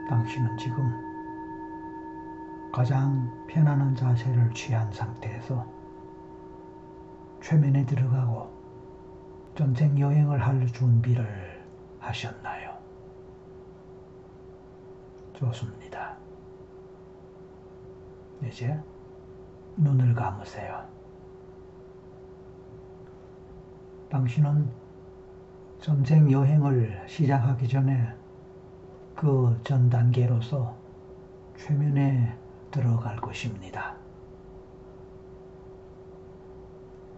당신은 지금 가장 편안한 자세를 취한 상태에서 최면에 들어가고 전쟁 여행을 할 준비를 하셨나요? 좋습니다. 이제 눈을 감으세요. 당신은 전쟁 여행을 시작하기 전에 그 전 단계로서 최면에 들어갈 것입니다.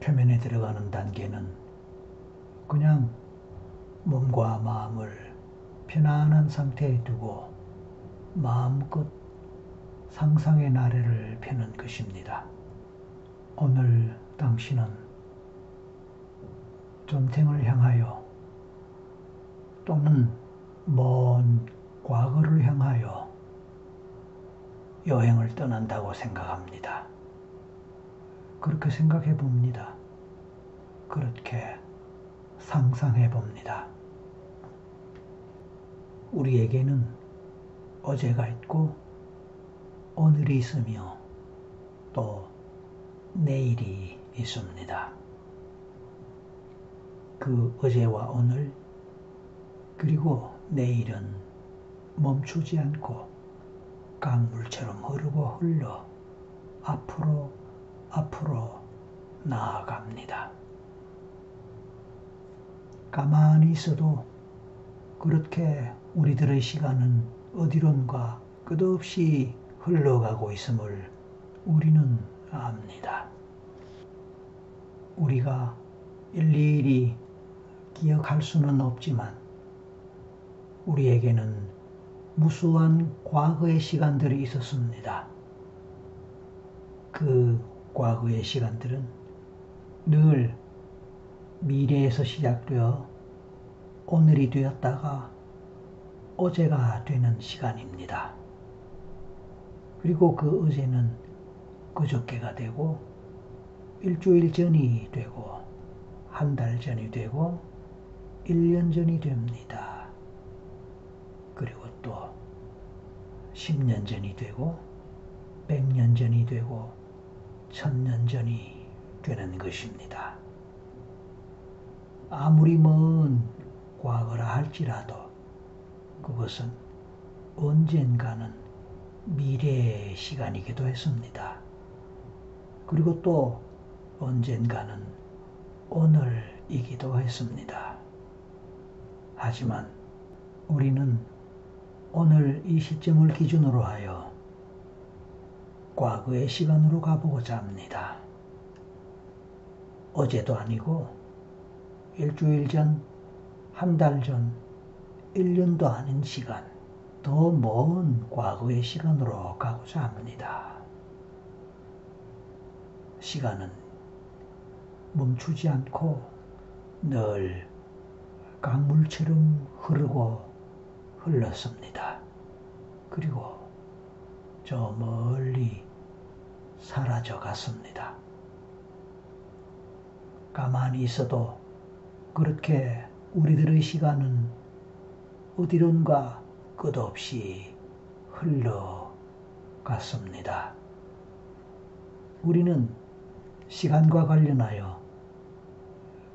최면에 들어가는 단계는 그냥 몸과 마음을 편안한 상태에 두고 마음껏 상상의 나래를 펴는 것입니다. 오늘 당신은 전쟁을 향하여 또는 먼 과거를 향하여 여행을 떠난다고 생각합니다. 그렇게 생각해 봅니다. 그렇게 상상해 봅니다. 우리에게는 어제가 있고 오늘이 있으며 또 내일이 있습니다. 그 어제와 오늘 그리고 내일은 멈추지 않고 강물처럼 흐르고 흘러 앞으로 나아갑니다. 가만히 있어도 그렇게 우리들의 시간은 어디론가 끝없이 흘러가고 있음을 우리는 압니다. 우리가 일일이 기억할 수는 없지만 우리에게는 무수한 과거의 시간들이 있었습니다. 그 과거의 시간들은 늘 미래에서 시작되어 오늘이 되었다가 어제가 되는 시간입니다. 그리고 그 어제는 그저께가 되고 일주일 전이 되고 한 달 전이 되고 1년 전이 됩니다. 그리고 또 10년 전이 되고 100년 전이 되고 1000년 전이 되는 것입니다. 아무리 먼 과거라 할지라도 그것은 언젠가는 미래의 시간이기도 했습니다. 그리고 또 언젠가는 오늘이기도 했습니다. 하지만 우리는 오늘 이 시점을 기준으로 하여 과거의 시간으로 가보고자 합니다. 어제도 아니고 일주일 전, 한 달 전, 1년도 아닌 시간, 더 먼 과거의 시간으로 가고자 합니다. 시간은 멈추지 않고 늘 강물처럼 흐르고 흘렀습니다. 그리고 저 멀리 사라져 갔습니다. 가만히 있어도 그렇게 우리들의 시간은 어디론가 끝없이 흘러갔습니다. 우리는 시간과 관련하여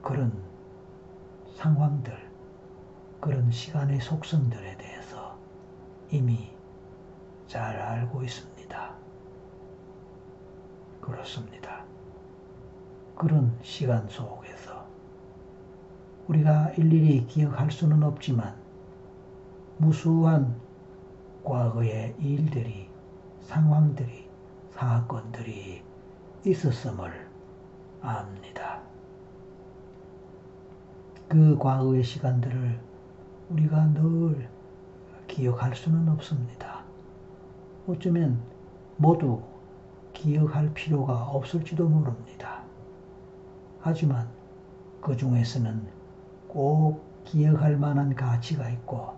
그런 상황들, 그런 시간의 속성들에 대해서 이미 잘 알고 있습니다. 그렇습니다. 그런 시간 속에서 우리가 일일이 기억할 수는 없지만 무수한 과거의 일들이, 상황들이, 사건들이 있었음을 압니다. 그 과거의 시간들을 우리가 늘 기억할 수는 없습니다. 어쩌면 모두 기억할 필요가 없을지도 모릅니다. 하지만 그 중에서는 꼭 기억할 만한 가치가 있고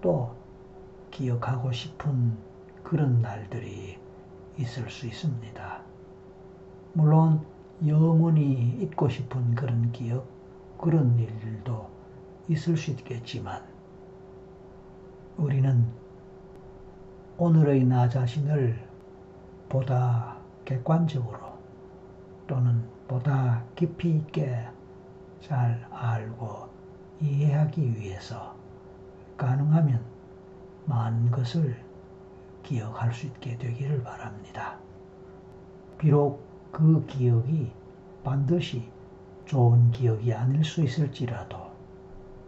또 기억하고 싶은 그런 날들이 있을 수 있습니다. 물론 영원히 잊고 싶은 그런 기억, 그런 일들도 있을 수 있겠지만 우리는 오늘의 나 자신을 보다 객관적으로 또는 보다 깊이 있게 잘 알고 이해하기 위해서 가능하면 많은 것을 기억할 수 있게 되기를 바랍니다. 비록 그 기억이 반드시 좋은 기억이 아닐 수 있을지라도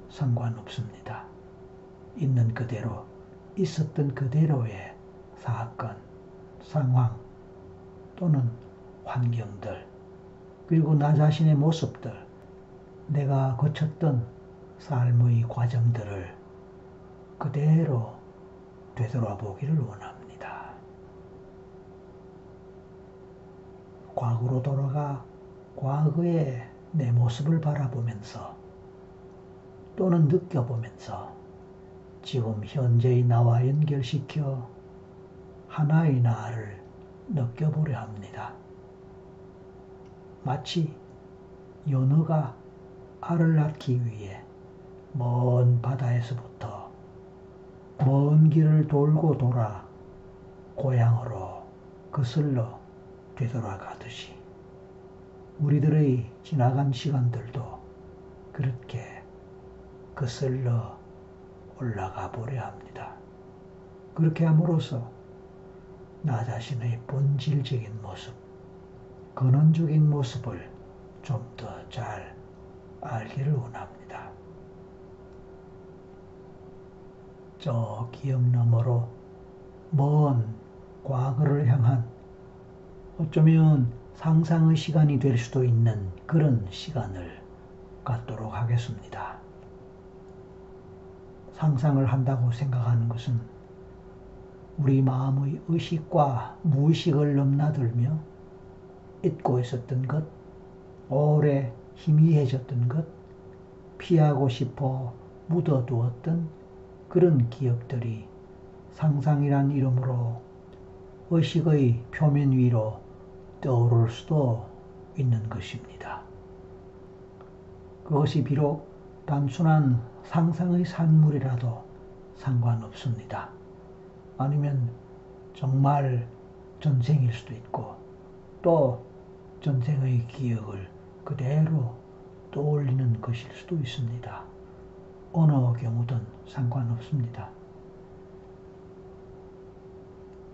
상관없습니다. 있는 그대로, 있었던 그대로의 사건, 상황 또는 환경들, 그리고 나 자신의 모습들, 내가 거쳤던 삶의 과정들을 그대로 되돌아보기를 원합니다. 과거로 돌아가 과거의 내 모습을 바라보면서 또는 느껴보면서 지금 현재의 나와 연결시켜 하나의 나를 느껴보려 합니다. 마치 연어가 알을 낳기 위해 먼 바다에서부터 먼 길을 돌고 돌아 고향으로 거슬러 되돌아가듯이 우리들의 지나간 시간들도 그렇게 거슬러 올라가 보려 합니다. 그렇게 함으로써 나 자신의 본질적인 모습, 근원적인 모습을 좀 더 잘 알기를 원합니다. 저 기억 너머로 먼 과거를 향한 어쩌면 상상의 시간이 될 수도 있는 그런 시간을 갖도록 하겠습니다. 상상을 한다고 생각하는 것은 우리 마음의 의식과 무의식을 넘나들며 잊고 있었던 것, 오래 희미해졌던 것, 피하고 싶어 묻어두었던 그런 기억들이 상상이란 이름으로 의식의 표면 위로 떠오를 수도 있는 것입니다. 그것이 비록 단순한 상상의 산물이라도 상관없습니다. 아니면 정말 전생일 수도 있고 또 전생의 기억을 그대로 떠올리는 것일 수도 있습니다. 어느 경우든 상관없습니다.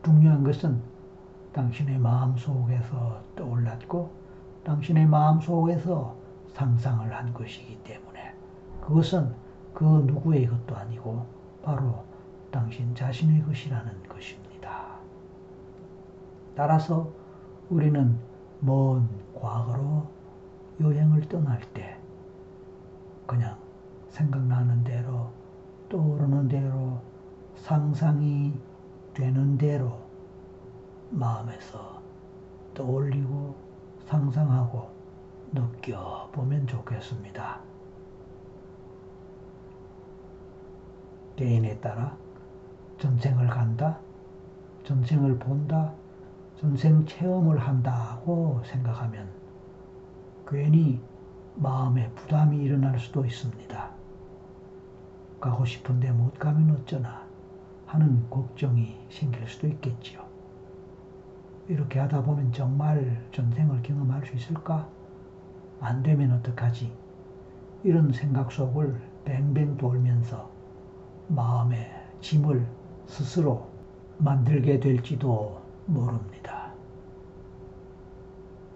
중요한 것은 당신의 마음속에서 떠올랐고 당신의 마음속에서 상상을 한 것이기 때문에 그것은 그 누구의 것도 아니고 바로 당신 자신의 것이라는 것입니다. 따라서 우리는 먼 과거로 여행을 떠날 때 그냥 생각나는 대로 떠오르는 대로 상상이 되는 대로 마음에서 떠올리고 상상하고 느껴보면 좋겠습니다. 개인에 따라 전생을 간다, 전생을 본다, 전생 체험을 한다고 생각하면 괜히 마음에 부담이 일어날 수도 있습니다. 가고 싶은데 못 가면 어쩌나 하는 걱정이 생길 수도 있겠지요. 이렇게 하다 보면 정말 전생을 경험할 수 있을까? 안 되면 어떡하지? 이런 생각 속을 뱅뱅 돌면서 마음의 짐을 스스로 만들게 될지도 모릅니다.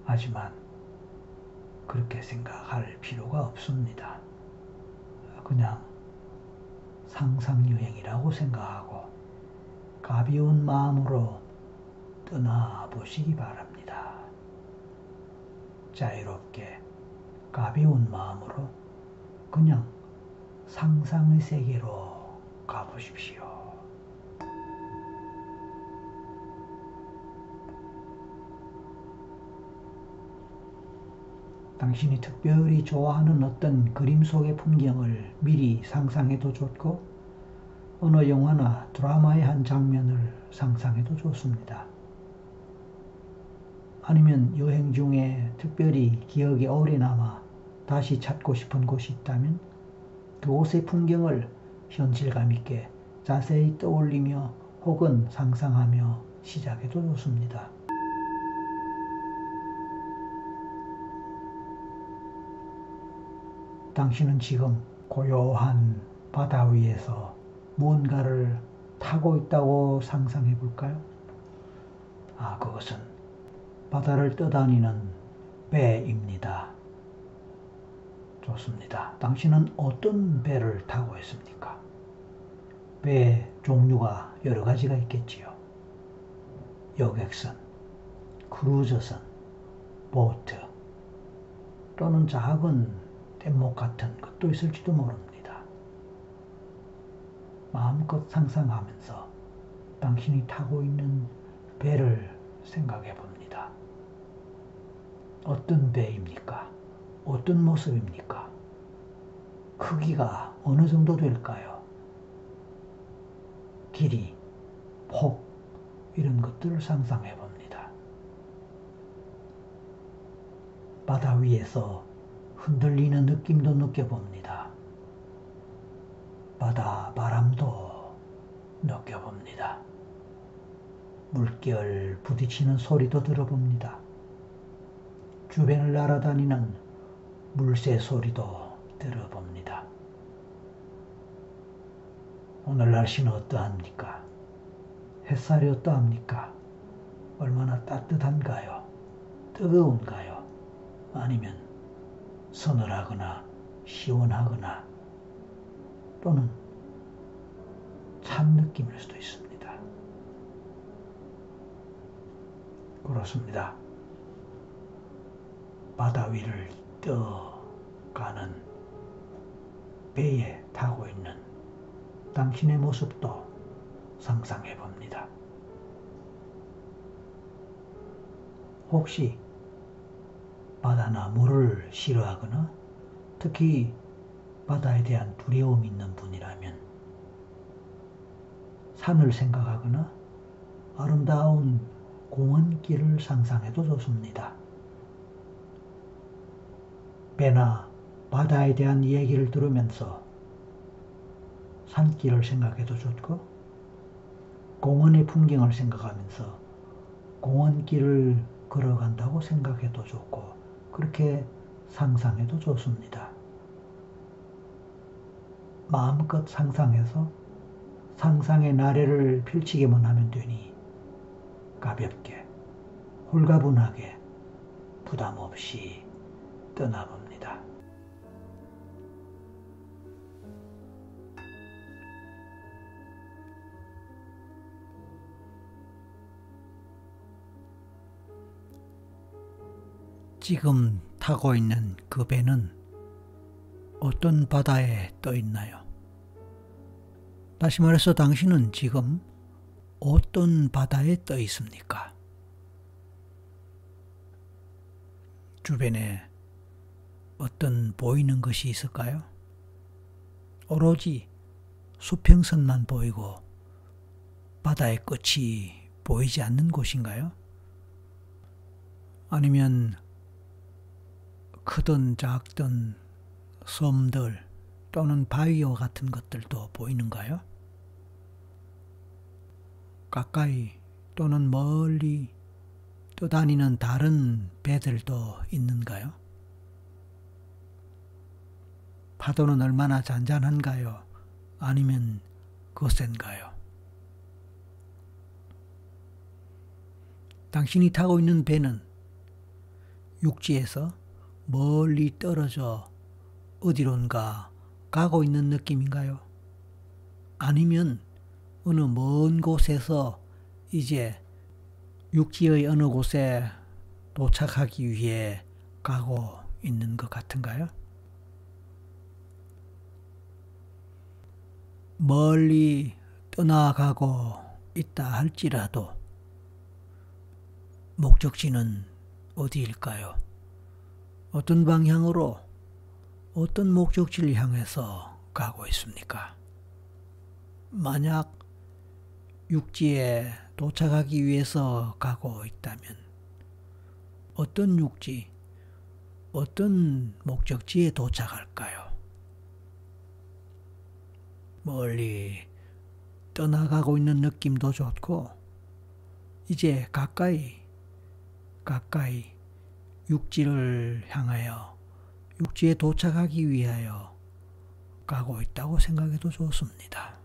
하지만 그렇게 생각할 필요가 없습니다. 그냥 상상유행이라고 생각하고 가벼운 마음으로 떠나보시기 바랍니다. 자유롭게 가벼운 마음으로 그냥 상상의 세계로 가보십시오. 당신이 특별히 좋아하는 어떤 그림 속의 풍경을 미리 상상해도 좋고 어느 영화나 드라마의 한 장면을 상상해도 좋습니다. 아니면 여행 중에 특별히 기억에 오래 남아 다시 찾고 싶은 곳이 있다면 그곳의 풍경을 현실감 있게 자세히 떠올리며 혹은 상상하며 시작해도 좋습니다. 당신은 지금 고요한 바다 위에서 무언가를 타고 있다고 상상해 볼까요? 그것은 바다를 떠다니는 배입니다. 좋습니다. 당신은 어떤 배를 타고 있습니까? 배 종류가 여러 가지가 있겠지요. 여객선, 크루저선, 보트, 또는 작은 뗏목 같은 것도 있을지도 모릅니다. 마음껏 상상하면서 당신이 타고 있는 배를 생각해 봅니다. 어떤 배입니까? 어떤 모습입니까? 크기가 어느 정도 될까요? 길이, 폭, 이런 것들을 상상해 봅니다. 바다 위에서 흔들리는 느낌도 느껴봅니다. 바다 바람도 느껴봅니다. 물결 부딪히는 소리도 들어봅니다. 주변을 날아다니는 물새 소리도 들어봅니다. 오늘 날씨는 어떠합니까? 햇살이 어떠합니까? 얼마나 따뜻한가요? 뜨거운가요? 아니면 서늘하거나 시원하거나 또는 찬 느낌일 수도 있습니다. 그렇습니다. 바다 위를 떠가는 배에 타고 있는 당신의 모습도 상상해 봅니다. 혹시 바다나 물을 싫어하거나 특히 바다에 대한 두려움이 있는 분이라면 산을 생각하거나 아름다운 공원길을 상상해도 좋습니다. 배나 바다에 대한 얘기를 들으면서 산길을 생각해도 좋고 공원의 풍경을 생각하면서 공원길을 걸어간다고 생각해도 좋고 그렇게 상상해도 좋습니다. 마음껏 상상해서 상상의 나래를 펼치기만 하면 되니 가볍게, 홀가분하게, 부담 없이 떠나봅니다. 지금 타고 있는 그 배는 어떤 바다에 떠 있나요? 다시 말해서 당신은 지금 어떤 바다에 떠 있습니까? 주변에 어떤 보이는 것이 있을까요? 오로지 수평선만 보이고 바다의 끝이 보이지 않는 곳인가요? 아니면 크든 작든 섬들 또는 바위와 같은 것들도 보이는가요? 가까이 또는 멀리 떠다니는 다른 배들도 있는가요? 파도는 얼마나 잔잔한가요? 아니면 거센가요? 당신이 타고 있는 배는 육지에서 멀리 떨어져 어디론가 가고 있는 느낌인가요? 아니면 어느 먼 곳에서 이제 육지의 어느 곳에 도착하기 위해 가고 있는 것 같은가요? 멀리 떠나가고 있다 할지라도 목적지는 어디일까요? 어떤 방향으로 어떤 목적지를 향해서 가고 있습니까? 만약 육지에 도착하기 위해서 가고 있다면 어떤 육지, 어떤 목적지에 도착할까요? 멀리 떠나가고 있는 느낌도 좋고 이제 가까이 육지를 향하여 육지에 도착하기 위하여 가고 있다고 생각해도 좋습니다.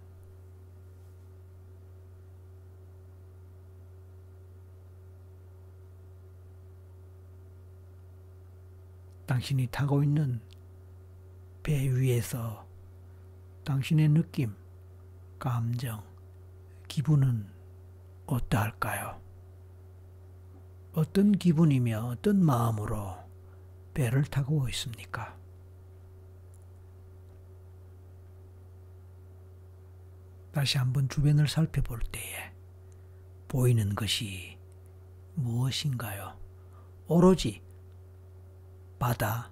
당신이 타고 있는 배 위에서 당신의 느낌, 감정, 기분은 어떠할까요? 어떤 기분이며 어떤 마음으로 배를 타고 있습니까? 다시 한번 주변을 살펴볼 때에 보이는 것이 무엇인가요? 오로지 바다,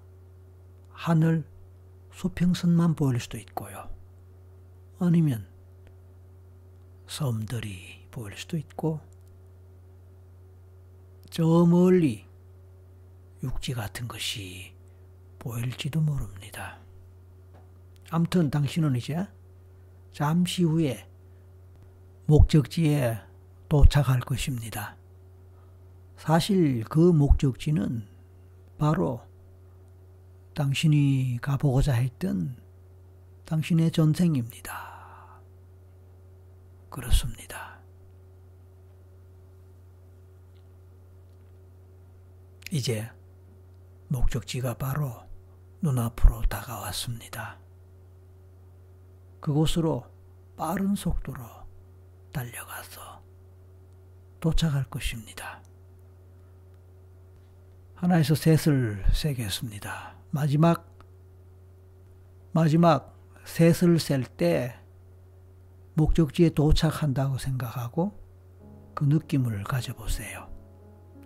하늘, 수평선만 보일 수도 있고요. 아니면 섬들이 보일 수도 있고 저 멀리 육지 같은 것이 보일지도 모릅니다. 아무튼 당신은 이제 잠시 후에 목적지에 도착할 것입니다. 사실 그 목적지는 바로 당신이 가보고자 했던 당신의 전생입니다. 그렇습니다. 이제 목적지가 바로 눈앞으로 다가왔습니다. 그곳으로 빠른 속도로 달려가서 도착할 것입니다. 하나에서 셋을 세겠습니다. 마지막 셋을 셀 때 목적지에 도착한다고 생각하고 그 느낌을 가져보세요.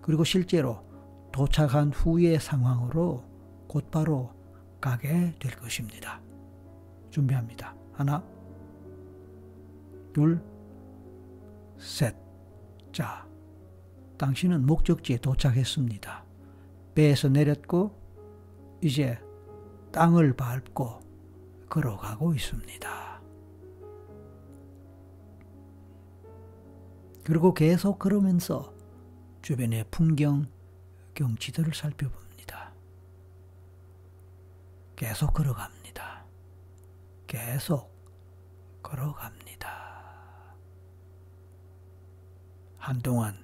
그리고 실제로 도착한 후의 상황으로 곧바로 가게 될 것입니다. 준비합니다. 하나, 둘, 셋. 자, 당신은 목적지에 도착했습니다. 배에서 내렸고 이제 땅을 밟고 걸어가고 있습니다. 그리고 계속 걸으면서 주변의 풍경, 경치들을 살펴봅니다. 계속 걸어갑니다. 계속 걸어갑니다. 한동안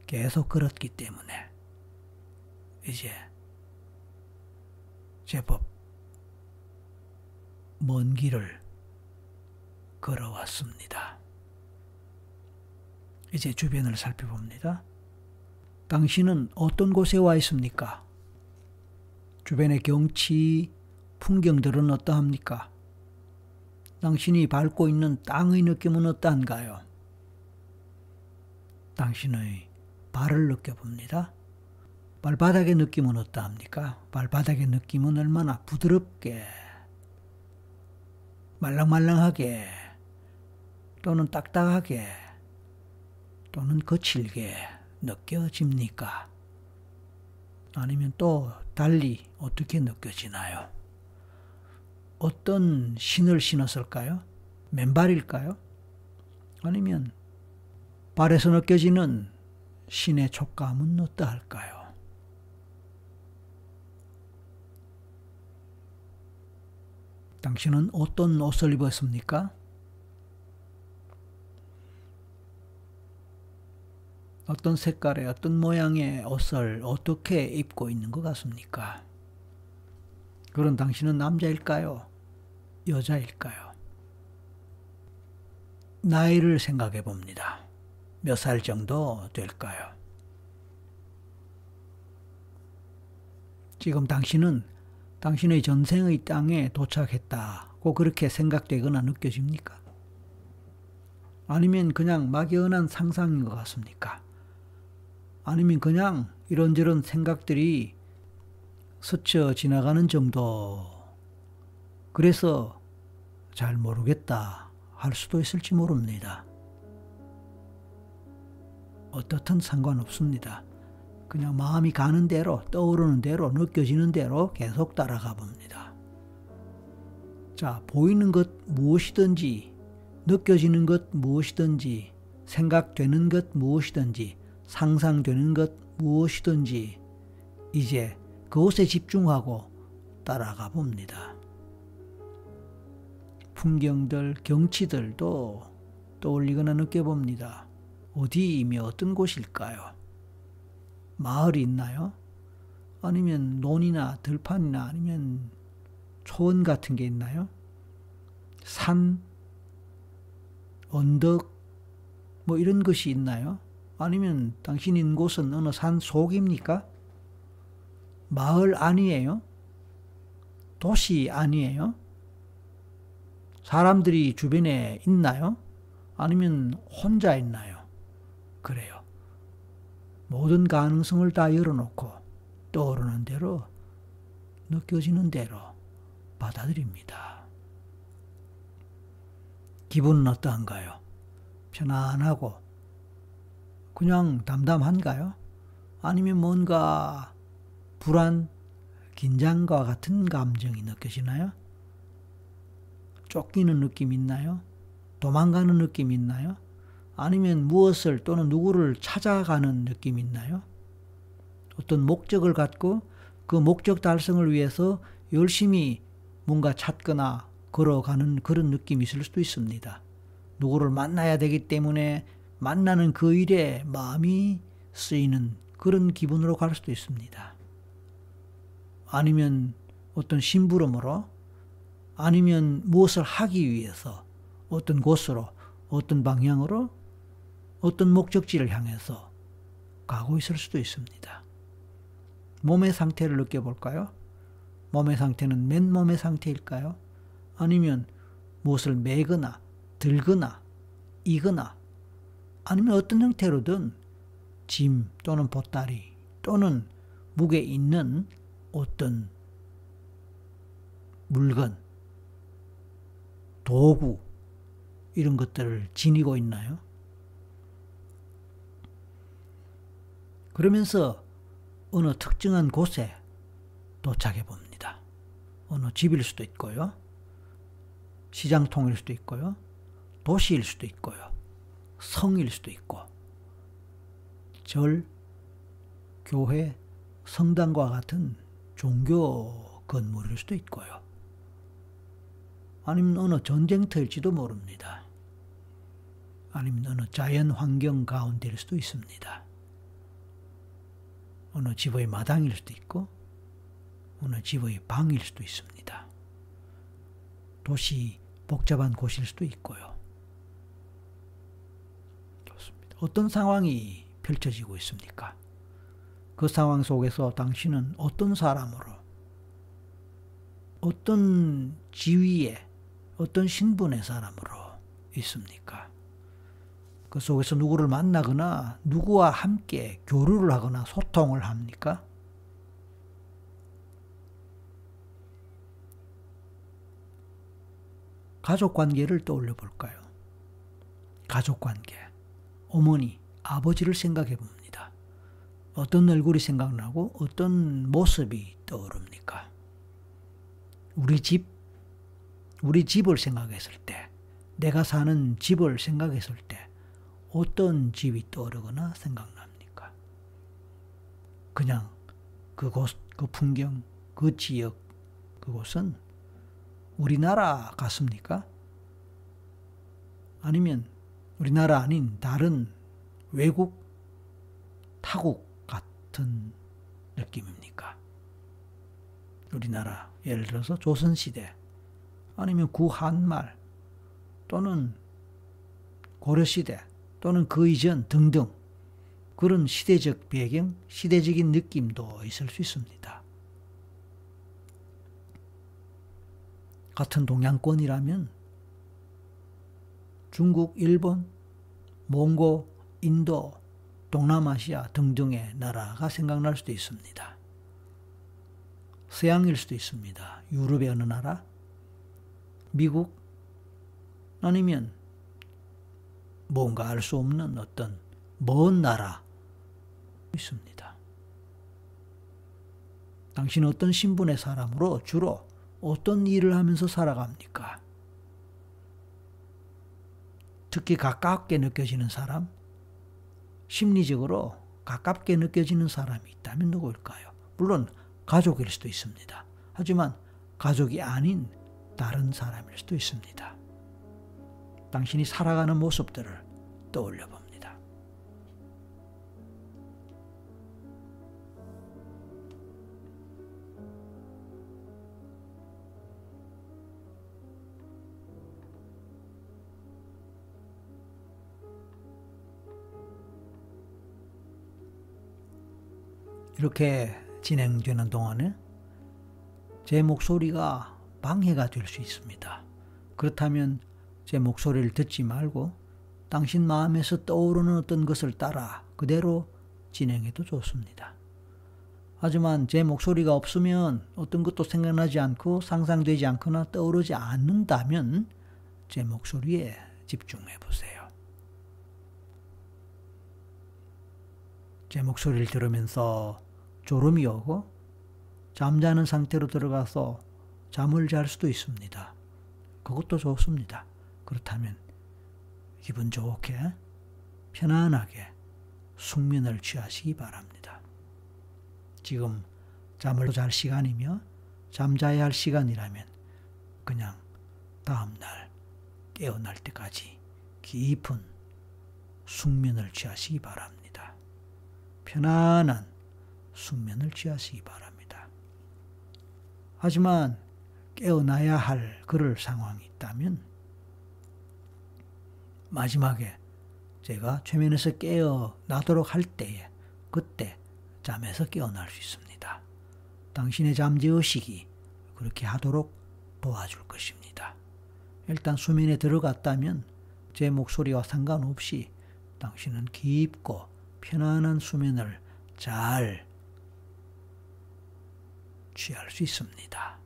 계속 걸었기 때문에 이제 제법 먼 길을 걸어왔습니다. 이제 주변을 살펴봅니다. 당신은 어떤 곳에 와 있습니까? 주변의 경치, 풍경들은 어떠합니까? 당신이 밟고 있는 땅의 느낌은 어떠한가요? 당신의 발을 느껴봅니다. 발바닥의 느낌은 어떠합니까? 발바닥의 느낌은 얼마나 부드럽게, 말랑말랑하게, 또는 딱딱하게, 또는 거칠게 느껴집니까? 아니면 또 달리 어떻게 느껴지나요? 어떤 신을 신었을까요? 맨발일까요? 아니면 발에서 느껴지는 신의 촉감은 어떠할까요? 당신은 어떤 옷을 입었습니까? 어떤 색깔의 어떤 모양의 옷을 어떻게 입고 있는 것 같습니까? 그런 당신은 남자일까요? 여자일까요? 나이를 생각해 봅니다. 몇 살 정도 될까요? 지금 당신은 당신의 전생의 땅에 도착했다고 그렇게 생각되거나 느껴집니까? 아니면 그냥 막연한 상상인 것 같습니까? 아니면 그냥 이런저런 생각들이 스쳐 지나가는 정도, 그래서 잘 모르겠다 할 수도 있을지 모릅니다. 어떻든 상관없습니다. 그냥 마음이 가는 대로, 떠오르는 대로, 느껴지는 대로 계속 따라가 봅니다. 자, 보이는 것 무엇이든지 느껴지는 것 무엇이든지, 생각되는 것 무엇이든지, 상상되는 것 무엇이든지 이제 그곳에 집중하고 따라가 봅니다. 풍경들, 경치들도 떠올리거나 느껴봅니다. 어디이며 어떤 곳일까요? 마을이 있나요? 아니면 논이나 들판이나 아니면 초원 같은 게 있나요? 산, 언덕, 뭐 이런 것이 있나요? 아니면 당신이 있는 곳은 어느 산 속입니까? 마을 안이에요? 도시 안이에요? 사람들이 주변에 있나요? 아니면 혼자 있나요? 그래요. 모든 가능성을 다 열어놓고 떠오르는 대로, 느껴지는 대로 받아들입니다. 기분은 어떠한가요? 편안하고 그냥 담담한가요? 아니면 뭔가 불안, 긴장과 같은 감정이 느껴지나요? 쫓기는 느낌이 있나요? 도망가는 느낌이 있나요? 아니면 무엇을 또는 누구를 찾아가는 느낌이 있나요? 어떤 목적을 갖고 그 목적 달성을 위해서 열심히 뭔가 찾거나 걸어가는 그런 느낌이 있을 수도 있습니다. 누구를 만나야 되기 때문에 만나는 그 일에 마음이 쓰이는 그런 기분으로 갈 수도 있습니다. 아니면 어떤 심부름으로, 아니면 무엇을 하기 위해서 어떤 곳으로, 어떤 방향으로, 어떤 목적지를 향해서 가고 있을 수도 있습니다. 몸의 상태를 느껴볼까요? 몸의 상태는 맨몸의 상태일까요? 아니면 무엇을 메거나 들거나 이거나, 아니면 어떤 형태로든 짐 또는 보따리 또는 무게 있는 어떤 물건, 도구 이런 것들을 지니고 있나요? 그러면서 어느 특정한 곳에 도착해 봅니다. 어느 집일 수도 있고요. 시장통일 수도 있고요. 도시일 수도 있고요. 성일 수도 있고, 절, 교회, 성당과 같은 종교 건물일 수도 있고요. 아니면 어느 전쟁터일지도 모릅니다. 아니면 어느 자연 환경 가운데일 수도 있습니다. 어느 집의 마당일 수도 있고, 어느 집의 방일 수도 있습니다. 도시 복잡한 곳일 수도 있고요. 좋습니다. 어떤 상황이 펼쳐지고 있습니까? 그 상황 속에서 당신은 어떤 사람으로, 어떤 지위에, 어떤 신분의 사람으로 있습니까? 그 속에서 누구를 만나거나 누구와 함께 교류를 하거나 소통을 합니까? 가족관계를 떠올려 볼까요? 가족관계. 어머니, 아버지를 생각해 봅니다. 어떤 얼굴이 생각나고 어떤 모습이 떠오릅니까? 우리 집을 생각했을 때, 내가 사는 집을 생각했을 때 어떤 집이 떠오르거나 생각납니까? 그냥 그곳, 그 풍경, 그 지역, 그곳은 우리나라 같습니까? 아니면 우리나라 아닌 다른 외국, 타국 같은 느낌입니까? 우리나라, 예를 들어서 조선시대, 아니면 구한말, 또는 고려시대, 또는 그 이전 등등 그런 시대적 배경, 시대적인 느낌도 있을 수 있습니다. 같은 동양권이라면 중국, 일본, 몽고, 인도, 동남아시아 등등의 나라가 생각날 수도 있습니다. 서양일 수도 있습니다. 유럽의 어느 나라, 미국, 아니면 뭔가 알 수 없는 어떤 먼 나라 있습니다. 당신은 어떤 신분의 사람으로 주로 어떤 일을 하면서 살아갑니까? 특히 가깝게 느껴지는 사람, 심리적으로 가깝게 느껴지는 사람이 있다면 누구일까요? 물론 가족일 수도 있습니다. 하지만 가족이 아닌 다른 사람일 수도 있습니다. 당신이 살아가는 모습들을 떠올려 봅니다. 이렇게 진행되는 동안에 제 목소리가 방해가 될 수 있습니다. 그렇다면 제 목소리를 듣지 말고 당신 마음에서 떠오르는 어떤 것을 따라 그대로 진행해도 좋습니다. 하지만 제 목소리가 없으면 어떤 것도 생각나지 않고 상상되지 않거나 떠오르지 않는다면 제 목소리에 집중해 보세요. 제 목소리를 들으면서 졸음이 오고 잠자는 상태로 들어가서 잠을 잘 수도 있습니다. 그것도 좋습니다. 그렇다면 기분 좋게 편안하게 숙면을 취하시기 바랍니다. 지금 잠을 잘 시간이며 잠자야 할 시간이라면 그냥 다음날 깨어날 때까지 깊은 숙면을 취하시기 바랍니다. 편안한 숙면을 취하시기 바랍니다. 하지만 깨어나야 할 그럴 상황이 있다면 마지막에 제가 최면에서 깨어나도록 할 때에 그때 잠에서 깨어날 수 있습니다. 당신의 잠재의식이 그렇게 하도록 도와줄 것입니다. 일단 수면에 들어갔다면 제 목소리와 상관없이 당신은 깊고 편안한 수면을 잘 취할 수 있습니다.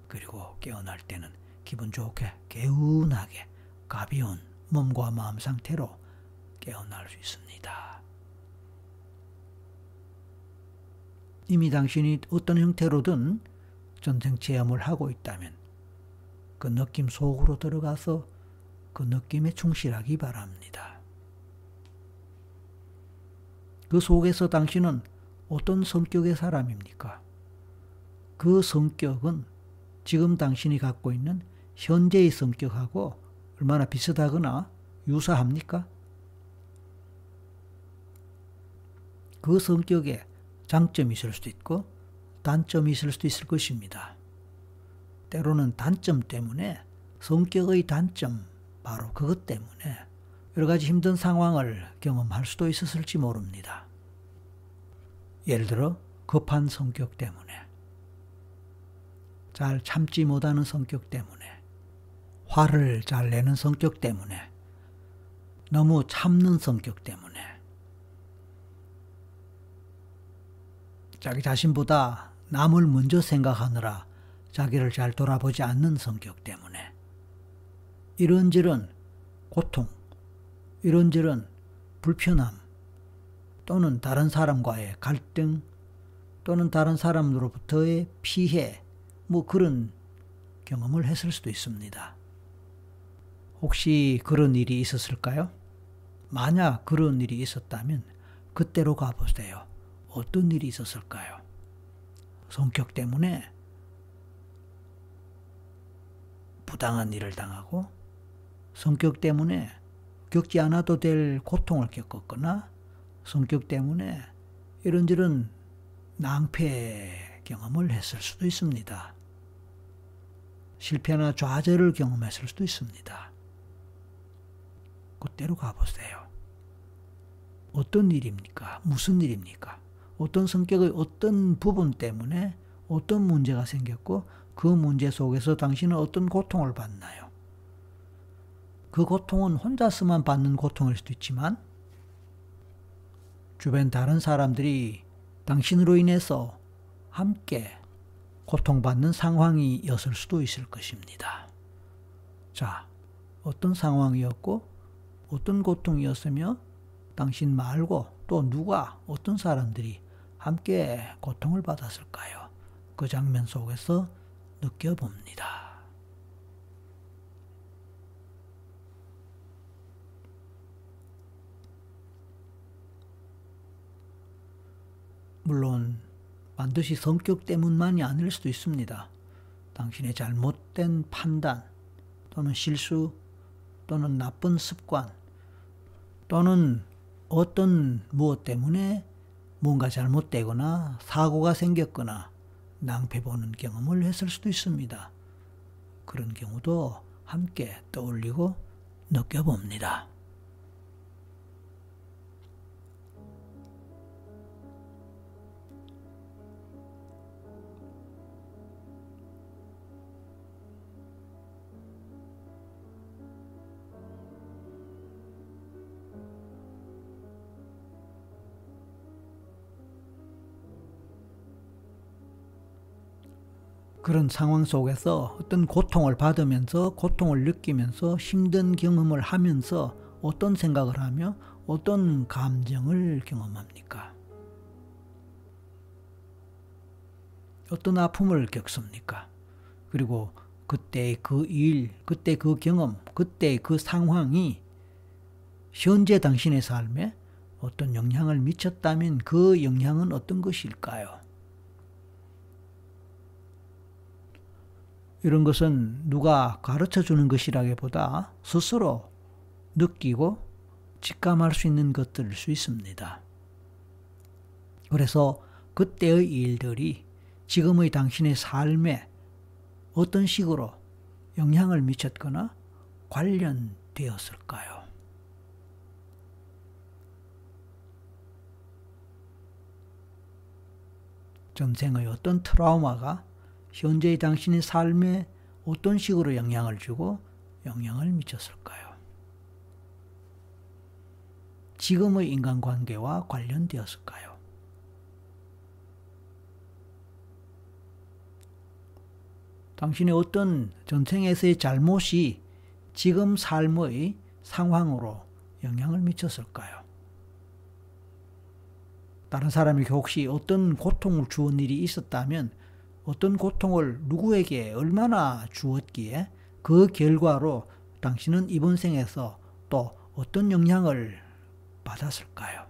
그리고 깨어날 때는 기분 좋게 개운하게 가벼운 몸과 마음 상태로 깨어날 수 있습니다. 이미 당신이 어떤 형태로든 전생 체험을 하고 있다면 그 느낌 속으로 들어가서 그 느낌에 충실하기 바랍니다. 그 속에서 당신은 어떤 성격의 사람입니까? 그 성격은 지금 당신이 갖고 있는 현재의 성격하고 얼마나 비슷하거나 유사합니까? 그 성격에 장점이 있을 수도 있고 단점이 있을 수도 있을 것입니다. 때로는 단점 때문에 성격의 단점, 바로 그것 때문에 여러 가지 힘든 상황을 경험할 수도 있었을지 모릅니다. 예를 들어 급한 성격 때문에, 잘 참지 못하는 성격 때문에, 화를 잘 내는 성격 때문에, 너무 참는 성격 때문에, 자기 자신보다 남을 먼저 생각하느라 자기를 잘 돌아보지 않는 성격 때문에 이런저런 고통, 이런저런 불편함, 또는 다른 사람과의 갈등, 또는 다른 사람으로부터의 피해, 그런 경험을 했을 수도 있습니다. 혹시 그런 일이 있었을까요? 만약 그런 일이 있었다면 그때로 가보세요. 어떤 일이 있었을까요? 성격 때문에 부당한 일을 당하고, 성격 때문에 겪지 않아도 될 고통을 겪었거나, 성격 때문에 이런저런 낭패 경험을 했을 수도 있습니다. 실패나 좌절을 경험했을 수도 있습니다. 그때로 가보세요. 어떤 일입니까? 무슨 일입니까? 어떤 성격의 어떤 부분 때문에 어떤 문제가 생겼고 그 문제 속에서 당신은 어떤 고통을 받나요? 그 고통은 혼자서만 받는 고통일 수도 있지만 주변 다른 사람들이 당신으로 인해서 함께 고통받는 상황이었을 수도 있을 것입니다. 자, 어떤 상황이었고 어떤 고통이었으며 당신 말고 또 누가, 어떤 사람들이 함께 고통을 받았을까요? 그 장면 속에서 느껴봅니다. 물론 반드시 성격 때문만이 아닐 수도 있습니다. 당신의 잘못된 판단 또는 실수 또는 나쁜 습관 또는 어떤 무엇 때문에 뭔가 잘못되거나 사고가 생겼거나 낭패보는 경험을 했을 수도 있습니다. 그런 경우도 함께 떠올리고 느껴봅니다. 그런 상황 속에서 어떤 고통을 받으면서 고통을 느끼면서 힘든 경험을 하면서 어떤 생각을 하며 어떤 감정을 경험합니까? 어떤 아픔을 겪습니까? 그리고 그때의 그 일, 그때 그 경험, 그때 그 상황이 현재 당신의 삶에 어떤 영향을 미쳤다면 그 영향은 어떤 것일까요? 이런 것은 누가 가르쳐 주는 것이라기보다 스스로 느끼고 직감할 수 있는 것들일 수 있습니다. 그래서 그때의 일들이 지금의 당신의 삶에 어떤 식으로 영향을 미쳤거나 관련되었을까요? 전생의 어떤 트라우마가 현재의 당신의 삶에 어떤 식으로 영향을 주고 영향을 미쳤을까요? 지금의 인간관계와 관련되었을까요? 당신의 어떤 전생에서의 잘못이 지금 삶의 상황으로 영향을 미쳤을까요? 다른 사람에게 혹시 어떤 고통을 주은 일이 있었다면 어떤 고통을 누구에게 얼마나 주었기에 그 결과로 당신은 이번 생에서 또 어떤 영향을 받았을까요?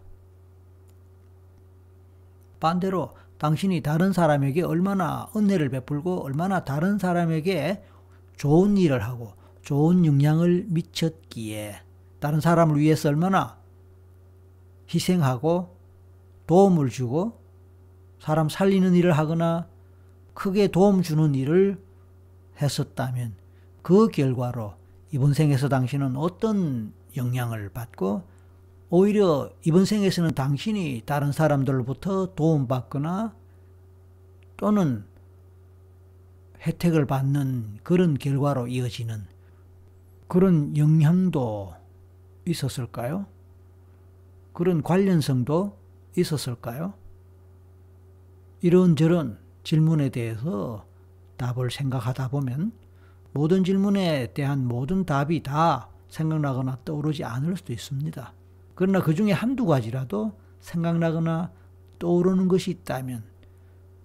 반대로 당신이 다른 사람에게 얼마나 은혜를 베풀고 얼마나 다른 사람에게 좋은 일을 하고 좋은 영향을 미쳤기에 다른 사람을 위해서 얼마나 희생하고 도움을 주고 사람 살리는 일을 하거나 크게 도움 주는 일을 했었다면 그 결과로 이번 생에서 당신은 어떤 영향을 받고 오히려 이번 생에서는 당신이 다른 사람들로부터 도움받거나 또는 혜택을 받는 그런 결과로 이어지는 그런 영향도 있었을까요? 그런 관련성도 있었을까요? 이런저런 질문에 대해서 답을 생각하다 보면 모든 질문에 대한 모든 답이 다 생각나거나 떠오르지 않을 수도 있습니다. 그러나 그 중에 한두 가지라도 생각나거나 떠오르는 것이 있다면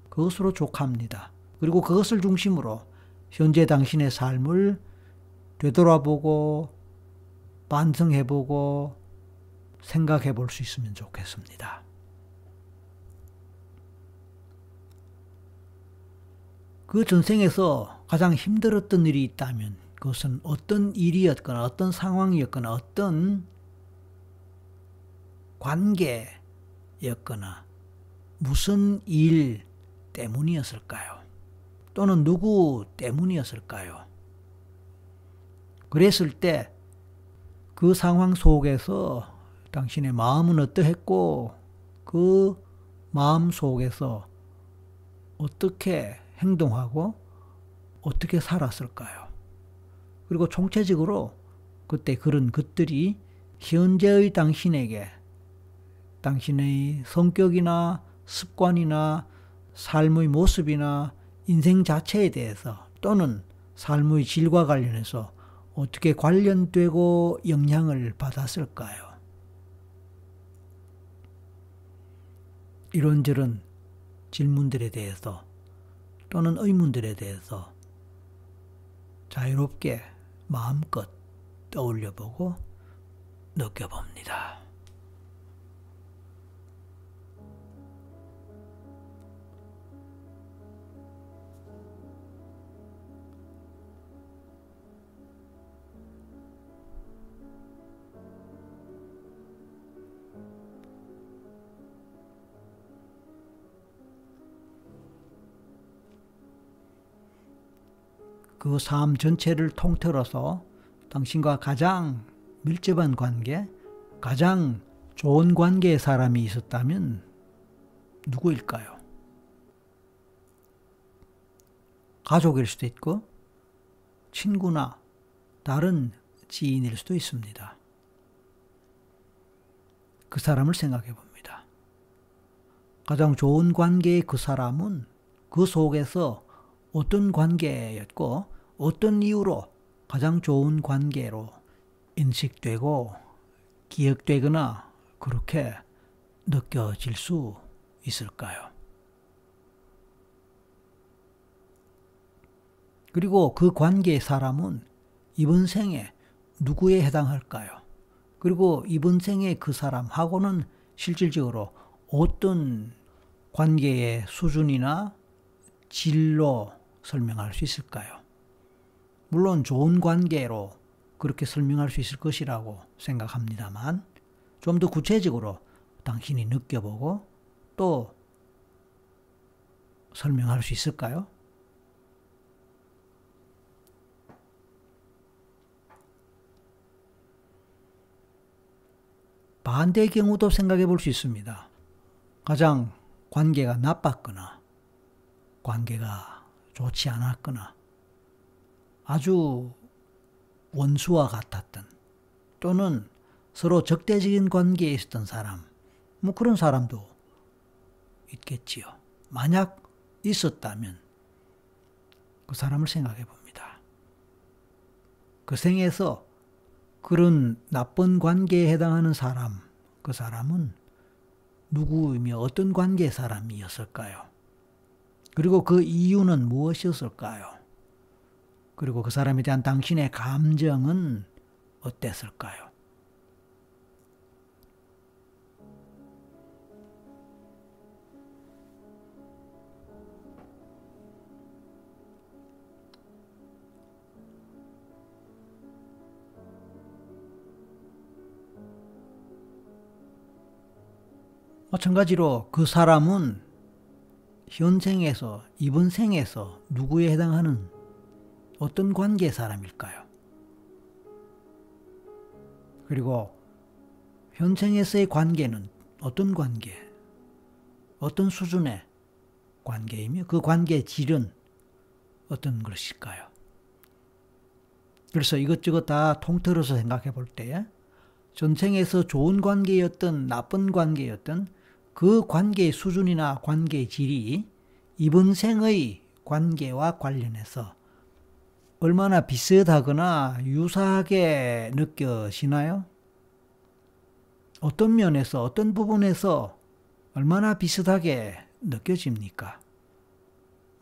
그것으로 족합니다. 그리고 그것을 중심으로 현재 당신의 삶을 되돌아보고 반성해보고 생각해 볼 수 있으면 좋겠습니다. 그 전생에서 가장 힘들었던 일이 있다면 그것은 어떤 일이었거나 어떤 상황이었거나 어떤 관계였거나 무슨 일 때문이었을까요? 또는 누구 때문이었을까요? 그랬을 때 그 상황 속에서 당신의 마음은 어떠했고 그 마음 속에서 어떻게 행동하고 어떻게 살았을까요? 그리고 총체적으로 그때 그런 것들이 현재의 당신에게 당신의 성격이나 습관이나 삶의 모습이나 인생 자체에 대해서 또는 삶의 질과 관련해서 어떻게 관련되고 영향을 받았을까요? 이런저런 질문들에 대해서 또는 의문들에 대해서 자유롭게 마음껏 떠올려보고 느껴봅니다. 그 삶 전체를 통틀어서 당신과 가장 밀접한 관계, 가장 좋은 관계의 사람이 있었다면 누구일까요? 가족일 수도 있고 친구나 다른 지인일 수도 있습니다. 그 사람을 생각해 봅니다. 가장 좋은 관계의 그 사람은 그 속에서 어떤 관계였고 어떤 이유로 가장 좋은 관계로 인식되고 기억되거나 그렇게 느껴질 수 있을까요? 그리고 그 관계의 사람은 이번 생에 누구에 해당할까요? 그리고 이번 생에 그 사람하고는 실질적으로 어떤 관계의 수준이나 질로 설명할 수 있을까요? 물론 좋은 관계로 그렇게 설명할 수 있을 것이라고 생각합니다만 좀 더 구체적으로 당신이 느껴보고 또 설명할 수 있을까요? 반대의 경우도 생각해 볼 수 있습니다. 가장 관계가 나빴거나 관계가 좋지 않았거나 아주 원수와 같았던 또는 서로 적대적인 관계에 있었던 사람, 뭐 그런 사람도 있겠지요. 만약 있었다면 그 사람을 생각해 봅니다. 그 생에서 그런 나쁜 관계에 해당하는 사람, 그 사람은 누구이며 어떤 관계의 사람이었을까요? 그리고 그 이유는 무엇이었을까요? 그리고 그 사람에 대한 당신의 감정은 어땠을까요? 마찬가지로 그 사람은 현생에서, 이번 생에서 누구에 해당하는 어떤 관계의 사람일까요? 그리고 현생에서의 관계는 어떤 관계, 어떤 수준의 관계이며 그 관계의 질은 어떤 것일까요? 그래서 이것저것 다 통틀어서 생각해 볼 때 전생에서 좋은 관계였던 나쁜 관계였던 그 관계의 수준이나 관계의 질이 이번 생의 관계와 관련해서 얼마나 비슷하거나 유사하게 느껴지나요? 어떤 면에서, 어떤 부분에서 얼마나 비슷하게 느껴집니까?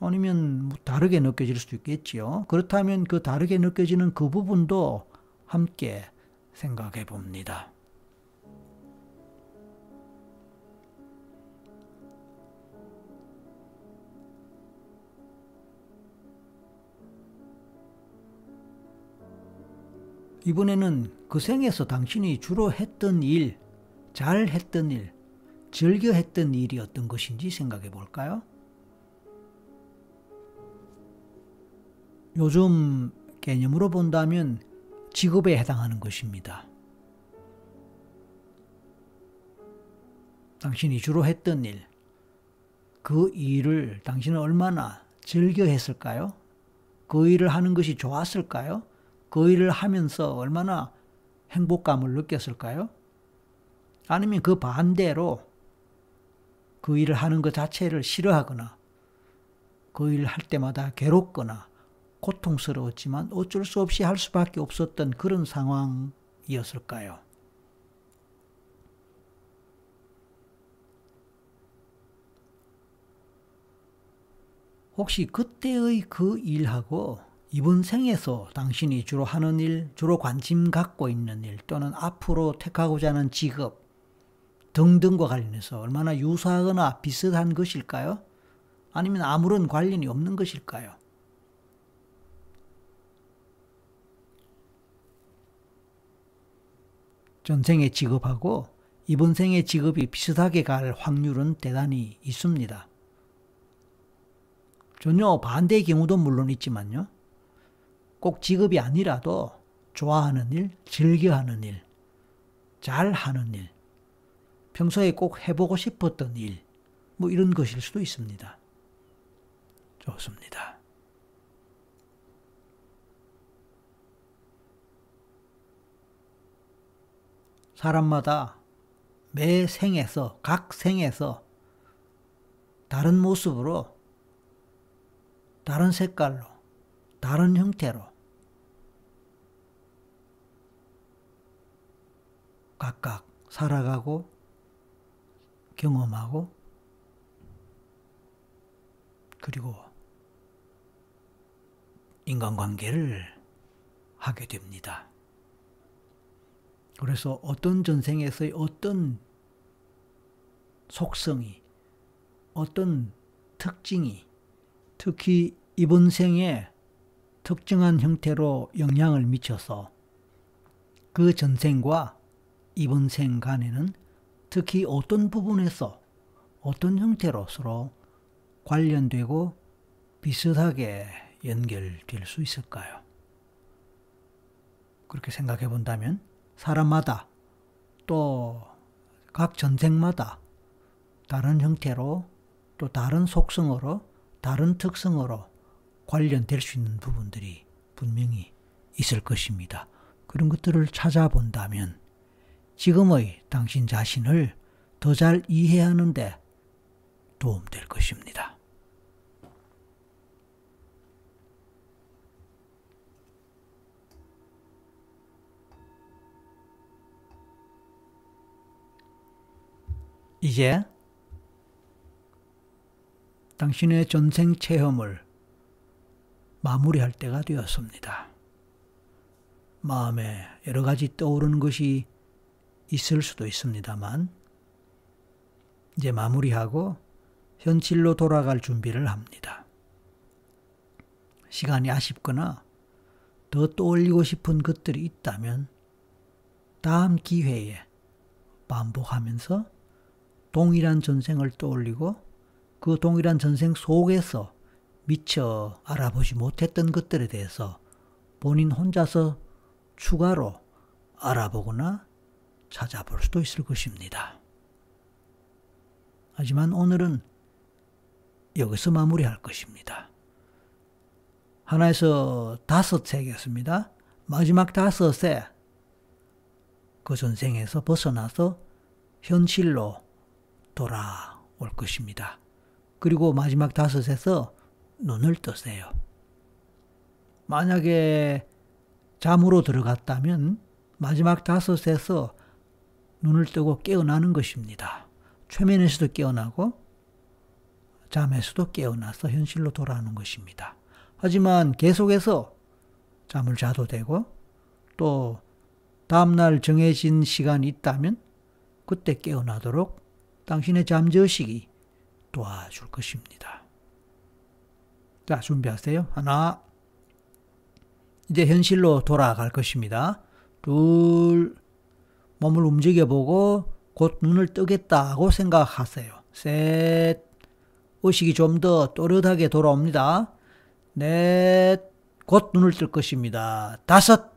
아니면 다르게 느껴질 수도 있겠지요. 그렇다면 그 다르게 느껴지는 그 부분도 함께 생각해 봅니다. 이번에는 그 생에서 당신이 주로 했던 일, 잘 했던 일, 즐겨 했던 일이 어떤 것인지 생각해 볼까요? 요즘 개념으로 본다면 직업에 해당하는 것입니다. 당신이 주로 했던 일, 그 일을 당신은 얼마나 즐겨 했을까요? 그 일을 하는 것이 좋았을까요? 그 일을 하면서 얼마나 행복감을 느꼈을까요? 아니면 그 반대로 그 일을 하는 것 자체를 싫어하거나 그 일을 할 때마다 괴롭거나 고통스러웠지만 어쩔 수 없이 할 수밖에 없었던 그런 상황이었을까요? 혹시 그때의 그 일하고 이번 생에서 당신이 주로 하는 일, 주로 관심 갖고 있는 일 또는 앞으로 택하고자 하는 직업 등등과 관련해서 얼마나 유사하거나 비슷한 것일까요? 아니면 아무런 관련이 없는 것일까요? 전생의 직업하고 이번 생의 직업이 비슷하게 갈 확률은 대단히 있습니다. 전혀 반대의 경우도 물론 있지만요. 꼭 직업이 아니라도 좋아하는 일, 즐겨하는 일, 잘하는 일, 평소에 꼭 해보고 싶었던 일, 뭐 이런 것일 수도 있습니다. 좋습니다. 사람마다 매 생에서, 각 생에서 다른 모습으로, 다른 색깔로, 다른 형태로 각각 살아가고 경험하고 그리고 인간관계를 하게 됩니다. 그래서 어떤 전생에서의 어떤 속성이, 어떤 특징이 특히 이번 생에 특정한 형태로 영향을 미쳐서 그 전생과 이번 생 간에는 특히 어떤 부분에서 어떤 형태로 서로 관련되고 비슷하게 연결될 수 있을까요? 그렇게 생각해 본다면 사람마다 또 각 전생마다 다른 형태로 또 다른 속성으로 다른 특성으로 관련될 수 있는 부분들이 분명히 있을 것입니다. 그런 것들을 찾아본다면 지금의 당신 자신을 더 잘 이해하는 데 도움될 것입니다. 이제 당신의 전생 체험을 마무리할 때가 되었습니다. 마음에 여러 가지 떠오르는 것이 있을 수도 있습니다만 이제 마무리하고 현실로 돌아갈 준비를 합니다. 시간이 아쉽거나 더 떠올리고 싶은 것들이 있다면 다음 기회에 반복하면서 동일한 전생을 떠올리고 그 동일한 전생 속에서 미처 알아보지 못했던 것들에 대해서 본인 혼자서 추가로 알아보거나 찾아볼 수도 있을 것입니다. 하지만 오늘은 여기서 마무리할 것입니다. 하나에서 5세겠습니다. 마지막 5세 그 전생에서 벗어나서 현실로 돌아올 것입니다. 그리고 마지막 5에서 눈을 뜨세요. 만약에 잠으로 들어갔다면 마지막 5에서 눈을 뜨고 깨어나는 것입니다. 최면에서도 깨어나고 잠에서도 깨어나서 현실로 돌아오는 것입니다. 하지만 계속해서 잠을 자도 되고 또 다음날 정해진 시간이 있다면 그때 깨어나도록 당신의 잠재의식이 도와줄 것입니다. 자, 준비하세요. 하나, 이제 현실로 돌아갈 것입니다. 둘, 몸을 움직여보고 곧 눈을 뜨겠다고 생각하세요. 셋, 의식이 좀 더 또렷하게 돌아옵니다. 넷, 곧 눈을 뜰 것입니다. 5,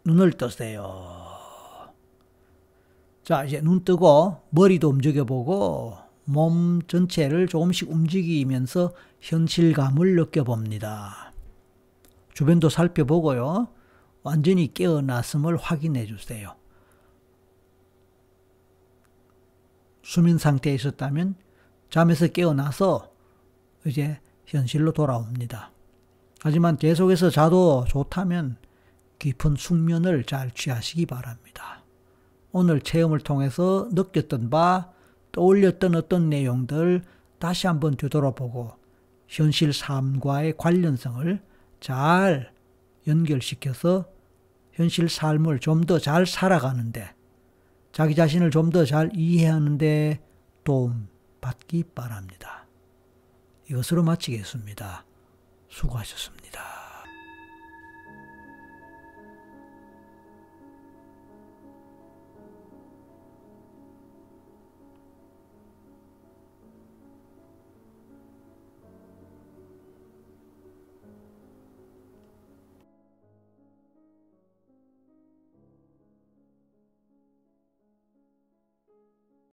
눈을 뜨세요. 자, 이제 눈 뜨고 머리도 움직여보고 몸 전체를 조금씩 움직이면서 현실감을 느껴봅니다. 주변도 살펴보고요. 완전히 깨어났음을 확인해 주세요. 수면 상태에 있었다면 잠에서 깨어나서 이제 현실로 돌아옵니다. 하지만 계속해서 자도 좋다면 깊은 숙면을 잘 취하시기 바랍니다. 오늘 체험을 통해서 느꼈던 바, 떠올렸던 어떤 내용들 다시 한번 되돌아보고 현실 삶과의 관련성을 잘 연결시켜서 현실 삶을 좀 더 잘 살아가는데, 자기 자신을 좀 더 잘 이해하는데 도움 받기 바랍니다. 이것으로 마치겠습니다. 수고하셨습니다.